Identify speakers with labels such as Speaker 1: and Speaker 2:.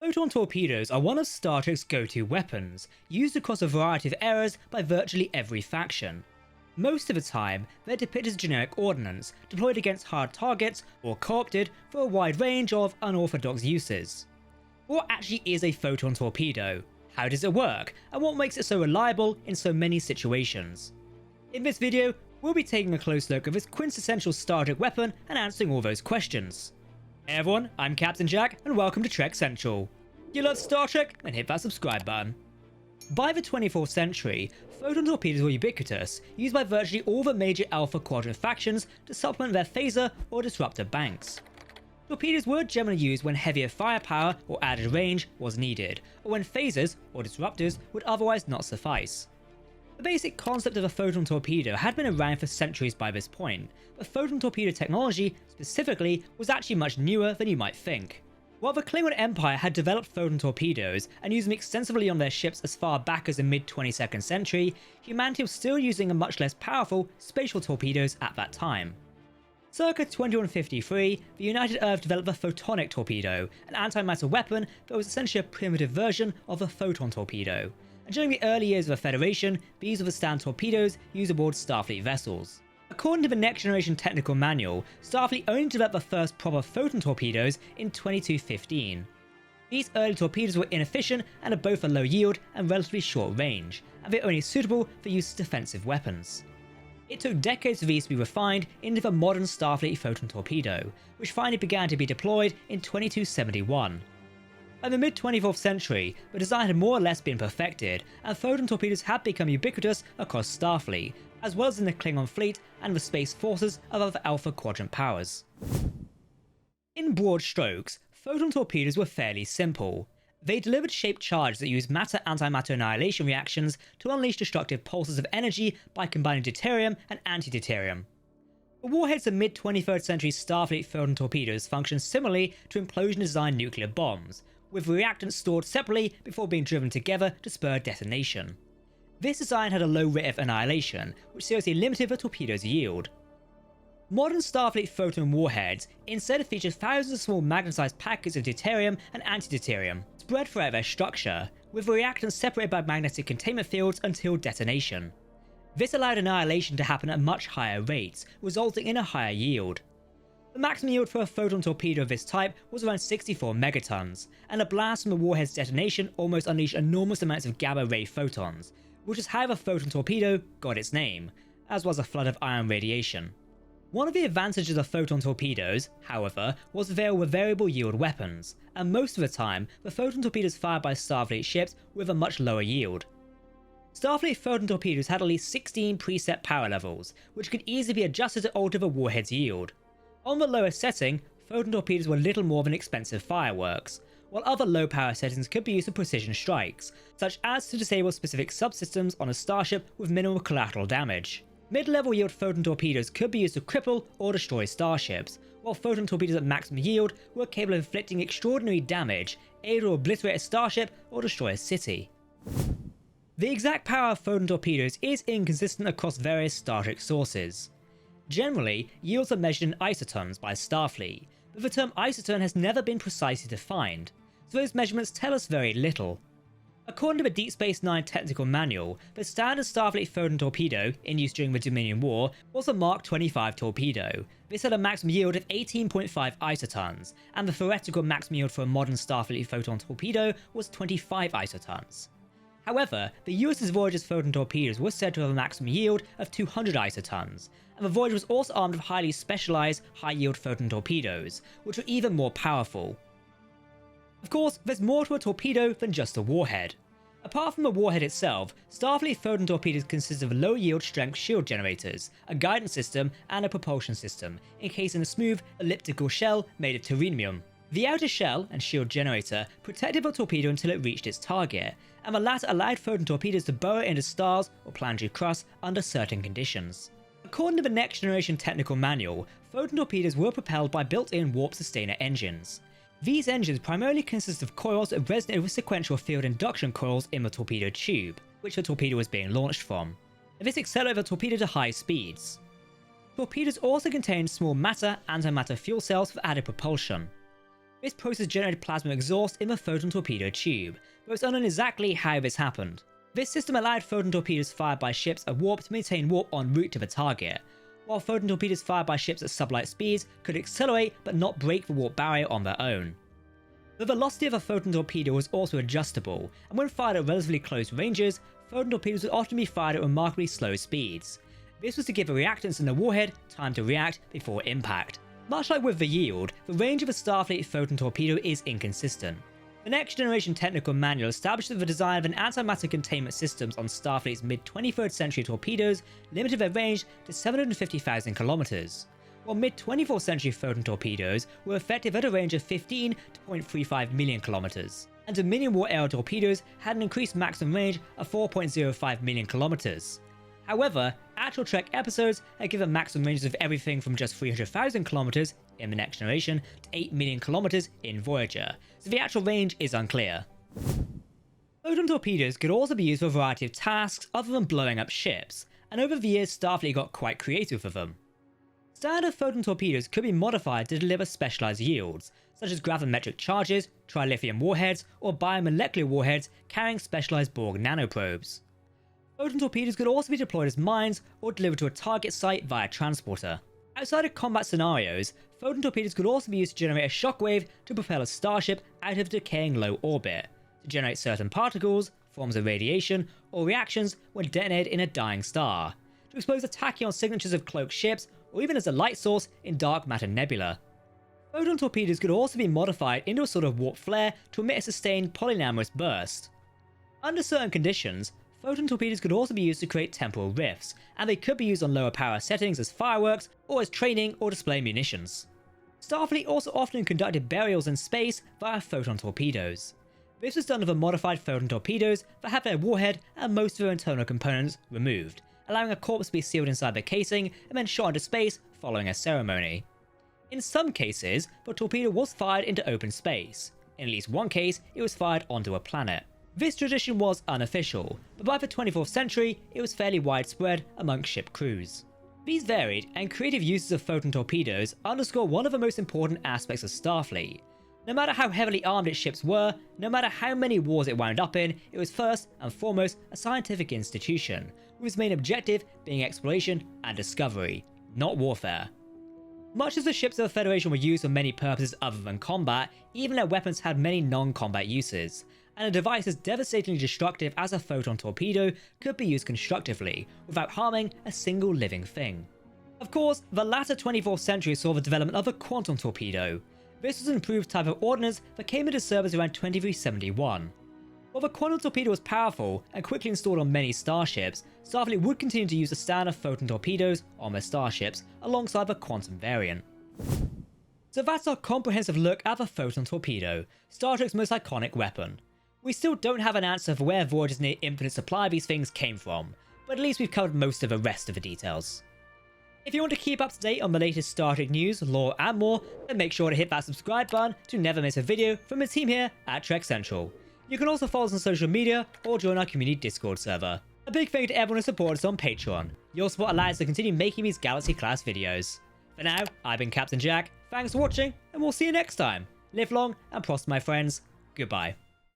Speaker 1: Photon torpedoes are one of Star Trek's go-to weapons, used across a variety of eras by virtually every faction. Most of the time, they're depicted as generic ordnance, deployed against hard targets or co-opted for a wide range of unorthodox uses. What actually is a photon torpedo? How does it work? And what makes it so reliable in so many situations? In this video, we'll be taking a close look at this quintessential Star Trek weapon and answering all those questions. Hey everyone, I'm Captain Jack and welcome to Trek Central. If you love Star Trek, then hit that subscribe button. By the 24th century, photon torpedoes were ubiquitous, used by virtually all the major Alpha Quadrant factions to supplement their phaser or disruptor banks. Torpedoes were generally used when heavier firepower or added range was needed, or when phasers or disruptors would otherwise not suffice. The basic concept of a photon torpedo had been around for centuries by this point, but photon torpedo technology, specifically, was actually much newer than you might think. While the Klingon Empire had developed photon torpedoes and used them extensively on their ships as far back as the mid-22nd century, humanity was still using a much less powerful spatial torpedoes at that time. Circa 2153, the United Earth developed the photonic torpedo, an antimatter weapon that was essentially a primitive version of a photon torpedo. And during the early years of the Federation, these were the standard torpedoes used aboard Starfleet vessels. According to the Next Generation Technical Manual, Starfleet only developed the first proper photon torpedoes in 2215. These early torpedoes were inefficient and had both a low yield and relatively short range, and they were only suitable for use as defensive weapons. It took decades for these to be refined into the modern Starfleet photon torpedo, which finally began to be deployed in 2271. By the mid-24th century, the design had more or less been perfected, and photon torpedoes had become ubiquitous across Starfleet, as well as in the Klingon fleet and the space forces of other Alpha Quadrant powers. In broad strokes, photon torpedoes were fairly simple. They delivered shaped charges that used matter-antimatter annihilation reactions to unleash destructive pulses of energy by combining deuterium and antideuterium. The warheads of mid-23rd century Starfleet photon torpedoes functioned similarly to implosion-designed nuclear bombs, with reactants stored separately before being driven together to spur detonation. This design had a low rate of annihilation, which seriously limited the torpedo's yield. Modern Starfleet photon warheads instead feature thousands of small magnetized packets of deuterium and antideuterium spread throughout their structure, with the reactants separated by magnetic containment fields until detonation. This allowed annihilation to happen at much higher rates, resulting in a higher yield. The maximum yield for a photon torpedo of this type was around 64 megatons, and a blast from the warhead's detonation almost unleashed enormous amounts of gamma ray photons, which is how the photon torpedo got its name, as was a flood of ion radiation. One of the advantages of photon torpedoes, however, was that they were variable yield weapons, and most of the time, the photon torpedoes fired by Starfleet ships were of a much lower yield. Starfleet photon torpedoes had at least 16 preset power levels, which could easily be adjusted to alter the warhead's yield. On the lowest setting, photon torpedoes were little more than expensive fireworks, while other low power settings could be used for precision strikes, such as to disable specific subsystems on a starship with minimal collateral damage. Mid-level yield photon torpedoes could be used to cripple or destroy starships, while photon torpedoes at maximum yield were capable of inflicting extraordinary damage, able to obliterate a starship or destroy a city. The exact power of photon torpedoes is inconsistent across various Star Trek sources. Generally, yields are measured in isotons by Starfleet, but the term isoton has never been precisely defined, so those measurements tell us very little. According to the Deep Space Nine Technical Manual, the standard Starfleet photon torpedo, in use during the Dominion War, was a Mark 25 torpedo. This had a maximum yield of 18.5 isotons, and the theoretical maximum yield for a modern Starfleet photon torpedo was 25 isotons. However, the USS Voyager's photon torpedoes were said to have a maximum yield of 200 isotons, and the Voyager was also armed with highly specialized, high-yield photon torpedoes, which were even more powerful. Of course, there's more to a torpedo than just a warhead. Apart from the warhead itself, Starfleet photon torpedoes consist of low-yield strength shield generators, a guidance system, and a propulsion system, encased in a smooth, elliptical shell made of terrenium. The outer shell and shield generator protected the torpedo until it reached its target, and the latter allowed photon torpedoes to burrow into stars or planetary crust under certain conditions. According to the Next Generation Technical Manual, photon torpedoes were propelled by built-in warp sustainer engines. These engines primarily consist of coils that resonate with sequential field induction coils in the torpedo tube, which the torpedo was being launched from, and this accelerated the torpedo to high speeds. Torpedoes also contained small matter-antimatter fuel cells for added propulsion. This process generated plasma exhaust in the photon torpedo tube, but it's unknown exactly how this happened. This system allowed photon torpedoes fired by ships at warp to maintain warp en route to the target, while photon torpedoes fired by ships at sublight speeds could accelerate but not break the warp barrier on their own. The velocity of a photon torpedo was also adjustable, and when fired at relatively close ranges, photon torpedoes would often be fired at remarkably slow speeds. This was to give the reactants in the warhead time to react before impact. Much like with the yield, the range of a Starfleet photon torpedo is inconsistent. The Next Generation Technical Manual established that the design of an antimatter containment systems on Starfleet's mid-23rd century torpedoes limited their range to 750,000 kilometers, while mid-24th century photon torpedoes were effective at a range of 15 to 0.35 million kilometers, and Dominion War era torpedoes had an increased maximum range of 4.05 million kilometers. However, actual Trek episodes had given maximum ranges of everything from just 300,000 kilometers in the Next Generation to 8 million kilometers in Voyager, so the actual range is unclear. Photon torpedoes could also be used for a variety of tasks other than blowing up ships, and over the years Starfleet got quite creative with them. Standard photon torpedoes could be modified to deliver specialized yields, such as gravimetric charges, trilithium warheads, or biomolecular warheads carrying specialized Borg nanoprobes. Photon torpedoes could also be deployed as mines or delivered to a target site via transporter. Outside of combat scenarios, photon torpedoes could also be used to generate a shockwave to propel a starship out of a decaying low orbit, to generate certain particles, forms of radiation, or reactions when detonated in a dying star, to expose the tachyon signatures of cloaked ships, or even as a light source in dark matter nebula. Photon torpedoes could also be modified into a sort of warp flare to emit a sustained polyamorous burst. Under certain conditions, photon torpedoes could also be used to create temporal rifts, and they could be used on lower power settings as fireworks or as training or display munitions. Starfleet also often conducted burials in space via photon torpedoes. This was done with modified photon torpedoes that had their warhead and most of their internal components removed, allowing a corpse to be sealed inside the casing and then shot into space following a ceremony. In some cases, the torpedo was fired into open space. In at least one case, it was fired onto a planet. This tradition was unofficial, but by the 24th century, it was fairly widespread amongst ship crews. These varied and creative uses of photon torpedoes underscore one of the most important aspects of Starfleet. No matter how heavily armed its ships were, no matter how many wars it wound up in, it was first and foremost a scientific institution, with its main objective being exploration and discovery, not warfare. Much as the ships of the Federation were used for many purposes other than combat, even their weapons had many non-combat uses, and a device as devastatingly destructive as a photon torpedo could be used constructively, without harming a single living thing. Of course, the latter 24th century saw the development of a quantum torpedo. This was an improved type of ordnance that came into service around 2371. While the quantum torpedo was powerful and quickly installed on many starships, Starfleet would continue to use the standard photon torpedoes on their starships alongside the quantum variant. So that's our comprehensive look at the photon torpedo, Star Trek's most iconic weapon. We still don't have an answer for where Voyager's near infinite supply of these things came from, but at least we've covered most of the rest of the details. If you want to keep up to date on the latest Star Trek news, lore and more, then make sure to hit that subscribe button to never miss a video from the team here at Trek Central. You can also follow us on social media or join our community Discord server. A big thank you to everyone who supports us on Patreon. Your support allows us to continue making these Galaxy class videos. For now, I've been Captain Jack, thanks for watching, and we'll see you next time. Live long and prosper, my friends. Goodbye.